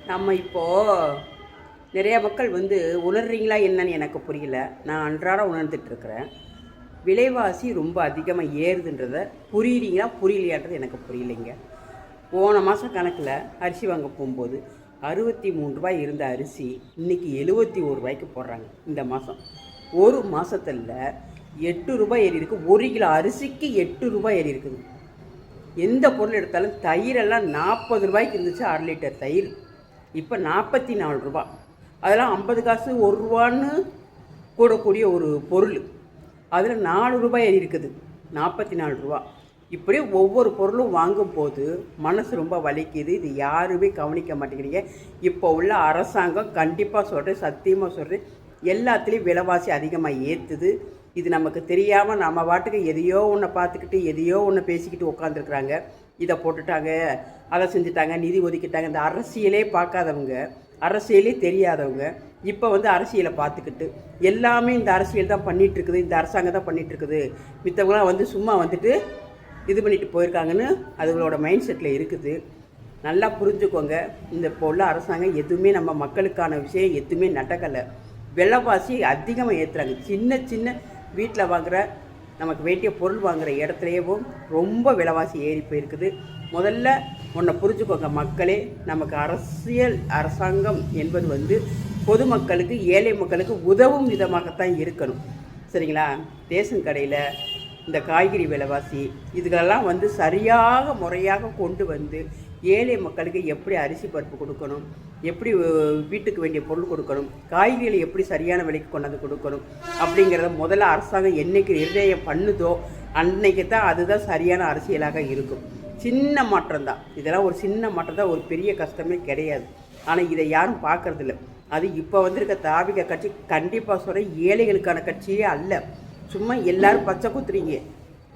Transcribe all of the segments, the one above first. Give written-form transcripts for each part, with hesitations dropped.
நம்ம இப்போது நிறைய மக்கள் உணர்றீங்களா என்னன்னு எனக்கு புரியல. நான் அன்றாடம் உணர்ந்துட்டுருக்கிறேன். விலைவாசி ரொம்ப அதிகமாக ஏறுதுன்றதை புரியுறீங்களா புரியலையான்றது எனக்கு புரியலைங்க. போன மாதம் கணக்கில் அரிசி வாங்க போகும்போது 63 ரூபாய் இருந்த அரிசி இன்றைக்கி 71 ரூபாய்க்கு போடுறாங்க. இந்த மாதம் ஒரு மாதத்தில் 8 ரூபாய் ஏறி இருக்குது. 1 கிலோ அரிசிக்கு 8 ரூபாய் ஏறி இருக்குது. எந்த பொருள் எடுத்தாலும் தயிரெல்லாம் 40 ரூபாய்க்கு இருந்துச்சு. 1/2 லிட்டர் தயிர் இப்போ 44 ரூபா. அதெல்லாம் 50 காசு 1 ரூபான்னு கூடக்கூடிய ஒரு பொருள். அதில் 4 ரூபாய் ஏறி இருக்குது. 44 ரூபா. இப்படி ஒவ்வொரு பொருளும் வாங்கும்போது மனசு ரொம்ப வலிக்குது. இது யாருமே கவனிக்க மாட்டேங்கிறீங்க. இப்போ உள்ள அரசாங்கம் கண்டிப்பாக சொல்கிறேன், சத்தியமாக சொல்கிறேன், எல்லாத்துலேயும் விலைவாசி அதிகமாக ஏற்றுது. இது நமக்கு தெரியாமல் நம்ம பாட்டுக்கு எதையோ ஒன்றை பார்த்துக்கிட்டு எதையோ ஒன்று பேசிக்கிட்டு உட்காந்துருக்குறாங்க. இதை போட்டுட்டாங்க, அதை செஞ்சுட்டாங்க, நிதி ஒதுக்கிட்டாங்க. இந்த அரசியலே பார்க்காதவங்க, அரசியலே தெரியாதவங்க இப்போ அரசியலை பார்த்துக்கிட்டு எல்லாமே இந்த அரசியல் தான் பண்ணிகிட்ருக்குது, இந்த அரசாங்கம் தான் பண்ணிகிட்ருக்குது, மித்தவங்களாம் சும்மா இது பண்ணிட்டு போயிருக்காங்கன்னு அதுகளோட மைண்ட் செட்டில் இருக்குது. நல்லா புரிஞ்சுக்கோங்க. இந்த இப்போ உள்ள அரசாங்கம் எதுவுமே நம்ம மக்களுக்கான விஷயம் எதுவுமே நடக்கலை. விலைவாசி அதிகமாக ஏற்றுறாங்க. சின்ன சின்ன வீட்டில் வாங்குகிற நமக்கு வேண்டிய பொருள் வாங்குகிற இடத்துலையும் ரொம்ப விலைவாசி ஏறி போயிருக்குது. முதல்ல ஒன்றை புரிஞ்சுக்கோங்க மக்களே, நமக்கு அரசாங்கம் என்பது பொதுமக்களுக்கு, ஏழை மக்களுக்கு உதவும் விதமாகத்தான் இருக்கணும். சரிங்களா? ரேஷன் கடையில் இந்த காய்கறி விலைவாசி இதுகளெல்லாம் சரியாக முறையாக கொண்டு ஏழை மக்களுக்கு எப்படி அரிசி பருப்பு கொடுக்கணும், எப்படி வீட்டுக்கு வேண்டிய பொருள் கொடுக்கணும், காய்கறிகளை எப்படி சரியான விலைக்கு கொண்டாந்து கொடுக்கணும் அப்படிங்கிறத முதல்ல அரசாங்கம் என்றைக்கு நிர்ணயம் பண்ணுதோ அன்னைக்கு தான் அதுதான் சரியான அரசியலாக இருக்கும். சின்ன மாற்றம் தான் இதெல்லாம், ஒரு சின்ன மாற்றம் தான், ஒரு பெரிய கஷ்டமே கிடையாது. ஆனால் இதை யாரும் பார்க்குறதில்ல. அது இப்போ வந்திருக்க தாவிக கட்சி கண்டிப்பாக சொல்கிறேன், ஏழைகளுக்கான கட்சியே அல்ல. சும்மா எல்லோரும் பச்சை குத்துறீங்க,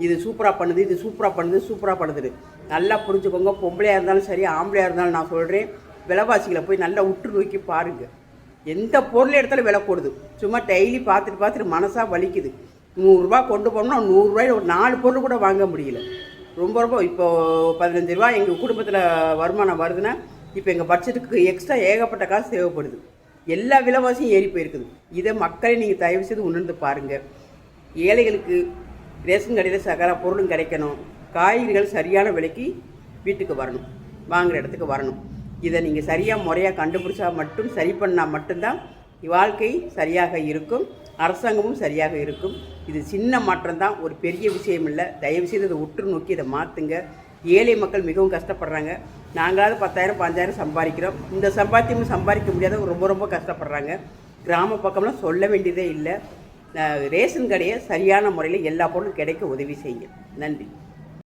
இது சூப்பராக பண்ணுது, இது சூப்பராக பண்ணுது, சூப்பராக பண்ணுது. நல்லா புரிஞ்சுக்கோங்க. பொம்பளையாக இருந்தாலும் சரி, ஆம்பளையாக இருந்தாலும் நான் சொல்கிறேன், விலைவாசிகளை போய் நல்லா உற்று நோக்கி பாருங்கள். எந்த பொருள் எடுத்தாலும் விலை போடுது. சும்மா டெய்லி பார்த்துட்டு மனசாக வலிக்குது. 100 ரூபா கொண்டு போனோம்னா 100 ரூபாயில் ஒரு 4 பொருள் கூட வாங்க முடியல. ரொம்ப இப்போது 15 ரூபா எங்கள் குடும்பத்தில் வருமானம் வருதுன்னா இப்போ எங்கள் பட்ஜெட்டுக்கு எக்ஸ்ட்ரா ஏகப்பட்ட காசு தேவைப்படுது. எல்லா விலைவாசியும் ஏறி போயிருக்குது. இதை மக்களை நீங்கள் தயவு செய்து உணர்ந்து பாருங்கள். ஏழைகளுக்கு ரேஷன் கடையில் சகல பொருளும் கிடைக்கணும், காய்கறிகள் சரியான விலைக்கு வீட்டுக்கு வரணும், வாங்குகிற இடத்துக்கு வரணும். இதை நீங்கள் சரியாக முறையாக கண்டுபிடிச்சா மட்டும், சரி பண்ணால் மட்டும்தான் வாழ்க்கை சரியாக இருக்கும், அரசாங்கமும் சரியாக இருக்கும். இது சின்ன மாற்றம் தான், ஒரு பெரிய விஷயம் இல்லை. தயவுசெய்து இதை உற்று நோக்கி இதை மாற்றுங்க. ஏழை மக்கள் மிகவும் கஷ்டப்படுறாங்க. நாங்களாவது 10,000 5,000 சம்பாதிக்கிறோம். இந்த சம்பாத்தியமும் சம்பாதிக்க முடியாத ரொம்ப ரொம்ப கஷ்டப்படுறாங்க. கிராம பக்கம்லாம் சொல்ல வேண்டியதே இல்லை. ரேஷன் கடையை சரியான முறையில் எல்லா பொருளும் கிடைக்க உதவி செய்யுங்க. நன்றி.